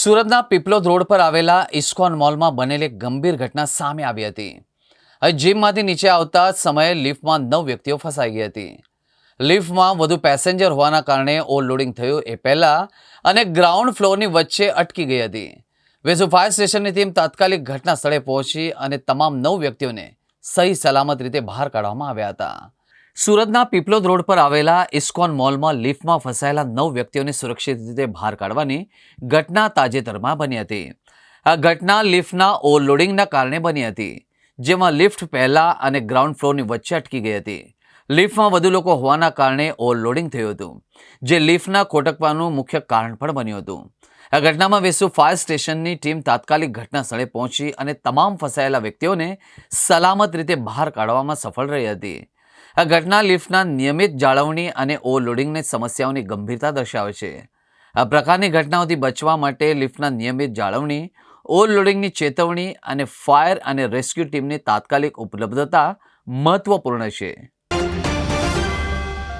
સુરતના પીપલોદ રોડ પર આવેલા ઇસ્કોન મોલમાં બનેલી એક ગંભીર ઘટના સામે આવી હતી. હવે જીમમાંથી નીચે આવતા સમયે લિફ્ટમાં 9 વ્યક્તિઓ ફસાઈ ગઈ હતી. લિફ્ટમાં વધુ પેસેન્જર હોવાના કારણે ઓવરલોડિંગ થયું એ પહેલા અને ગ્રાઉન્ડ ફ્લોરની વચ્ચે અટકી ગઈ હતી. વેસુ ફાયર સ્ટેશનની ટીમ તાત્કાલિક ઘટના સ્થળે પહોંચી અને તમામ 9 વ્યક્તિઓને સહી સલામત રીતે બહાર કાઢવામાં આવ્યા હતા. સુરતના પીપલોદ રોડ પર આવેલા ઇસ્કોન મોલમાં લિફ્ટમાં ફસાયેલા 9 વ્યક્તિઓને સુરક્ષિત રીતે બહાર કાઢવાની ઘટના તાજેતરમાં બની હતી. આ ઘટના લિફ્ટના ઓવરલોડિંગના કારણે બની હતી, જેમાં લિફ્ટ પહેલા અને ગ્રાઉન્ડ ફ્લોરની વચ્ચે અટકી ગઈ હતી. લિફ્ટમાં વધુ લોકો હોવાના કારણે ઓવરલોડિંગ થયું હતું, જે લિફ્ટના ખોટકવાનું મુખ્ય કારણ પણ બન્યું હતું. આ ઘટનામાં વેસુ ફાયર સ્ટેશનની ટીમ તાત્કાલિક ઘટના સ્થળે પહોંચી અને તમામ ફસાયેલા વ્યક્તિઓને સલામત રીતે બહાર કાઢવામાં સફળ રહી હતી. આ ઘટના લિફ્ટના નિયમિત જાળવણી અને ઓવરલોડિંગની સમસ્યાઓની ગંભીરતા દર્શાવે છે. આ પ્રકારની ઘટનાઓથી બચવા માટે લિફ્ટના નિયમિત જાળવણી, ઓવરલોડિંગની ચેતવણી અને ફાયર અને રેસ્ક્યુ ટીમની તાત્કાલિક ઉપલબ્ધતા મહત્વપૂર્ણ છે.